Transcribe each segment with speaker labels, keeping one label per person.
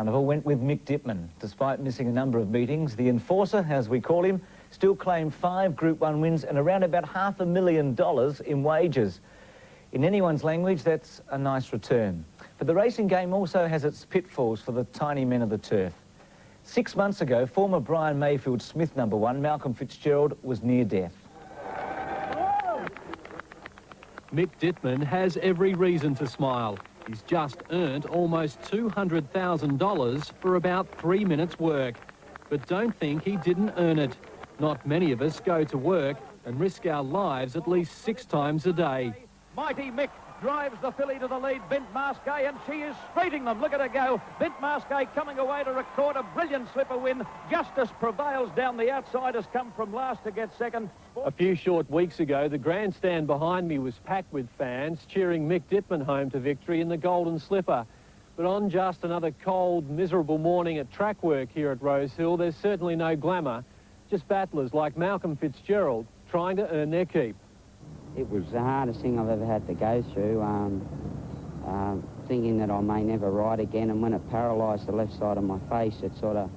Speaker 1: Carnival went with Mick Dittman. Despite missing a number of meetings, the enforcer, as we call him, still claimed 5 Group 1 wins and around about $500,000 in wages. In anyone's language, that's a nice return. But the racing game also has its pitfalls for the tiny men of the turf. 6 months ago, former Brian Mayfield Smith #1, Malcolm Fitzgerald, was near death.
Speaker 2: Mick Dittman has every reason to smile. He's just earned almost $200,000 for about 3 minutes' work. But don't think he didn't earn it. Not many of us go to work and risk our lives at least 6 times a day.
Speaker 3: Mighty Mick drives the filly to the lead, Bent Masqué, and she is straighting them. Look at her go. Bent Masqué coming away to record a brilliant slipper win. Justice Prevails down the outside, has come from last to get second.
Speaker 2: A few short weeks ago, the grandstand behind me was packed with fans cheering Mick Dittman home to victory in the Golden Slipper. But on just another cold, miserable morning at track work here at Rosehill, there's certainly no glamour. Just battlers like Malcolm Fitzgerald trying to earn their keep.
Speaker 4: It was the hardest thing I've ever had to go through, thinking that I may never ride again, and when it paralysed the left side of my face, it sort of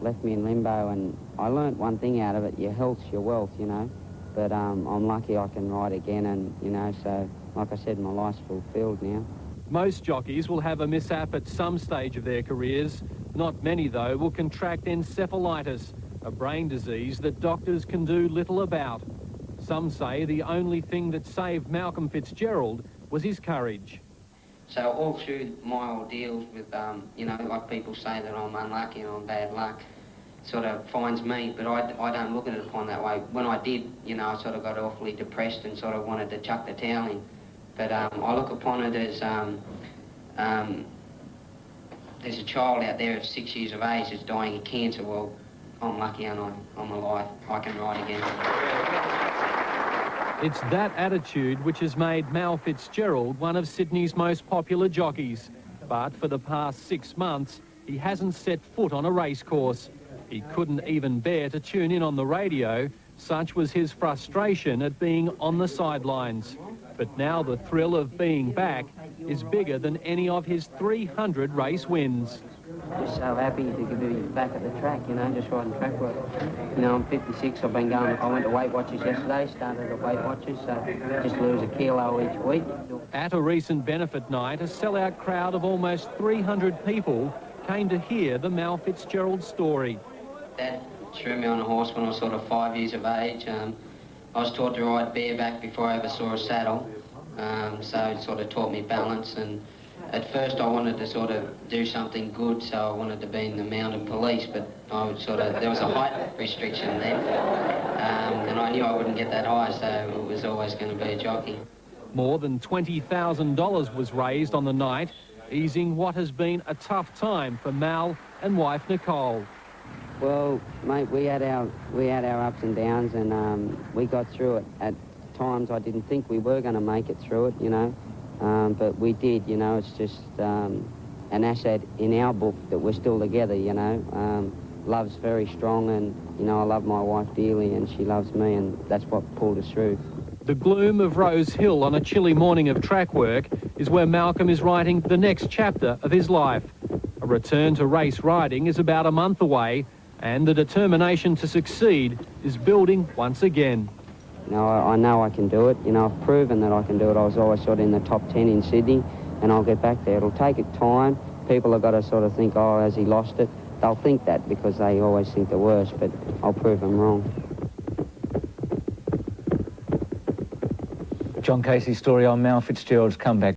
Speaker 4: left me in limbo, and I learnt one thing out of it: your health's your wealth, you know. But I'm lucky I can ride again, and, you know, so, like I said, my life's fulfilled now.
Speaker 2: Most jockeys will have a mishap at some stage of their careers. Not many, though, will contract encephalitis, a brain disease that doctors can do little about. Some say the only thing that saved Malcolm Fitzgerald was his courage.
Speaker 4: So all through my ordeals with, you know, like people say that I'm unlucky and I'm bad luck, sort of finds me, but I don't look at it upon that way. When I did, you know, I sort of got awfully depressed and sort of wanted to chuck the towel in. But I look upon it as there's a child out there of 6 years of age that's dying of cancer. Well, I'm lucky and I'm alive. I can ride again.
Speaker 2: It's that attitude which has made Mal Fitzgerald one of Sydney's most popular jockeys. But for the past 6 months, he hasn't set foot on a racecourse. He couldn't even bear to tune in on the radio. Such was his frustration at being on the sidelines. But now the thrill of being back is bigger than any of his 300 race wins.
Speaker 4: Just so happy to be back at the track, you know, just riding track work. You know, I'm 56, I've been going, I went to Weight Watchers yesterday, started at Weight Watchers, so just lose a kilo each week.
Speaker 2: At a recent benefit night, a sellout crowd of almost 300 people came to hear the Mal Fitzgerald story.
Speaker 4: Dad threw me on a horse when I was sort of 5 years of age. I was taught to ride bareback before I ever saw a saddle, so it sort of taught me balance. And at first I wanted to sort of do something good, so I wanted to be in the mounted police, but I would there was a height restriction there, and I knew I wouldn't get that high, so it was always going to be a jockey.
Speaker 2: More than $20,000 was raised on the night, easing what has been a tough time for Mal and wife Nicole.
Speaker 4: Well, mate, we had our ups and downs, and we got through it. At times I didn't think we were going to make it through it, you know. But we did, you know. It's just an asset in our book that we're still together, you know. Love's very strong, and, you know, I love my wife dearly and she loves me, and that's what pulled us through.
Speaker 2: The gloom of Rose Hill on a chilly morning of track work is where Malcolm is writing the next chapter of his life. A return to race riding is about a month away, and the determination to succeed is building once again.
Speaker 4: You know, I know I can do it. You know, I've proven that I can do it. I was always sort of in the top 10 in Sydney, and I'll get back there. It'll take it time. People have got to sort of think, oh, has he lost it? They'll think that because they always think the worst, but I'll prove them wrong.
Speaker 1: John Casey's story on Mal Fitzgerald's comeback.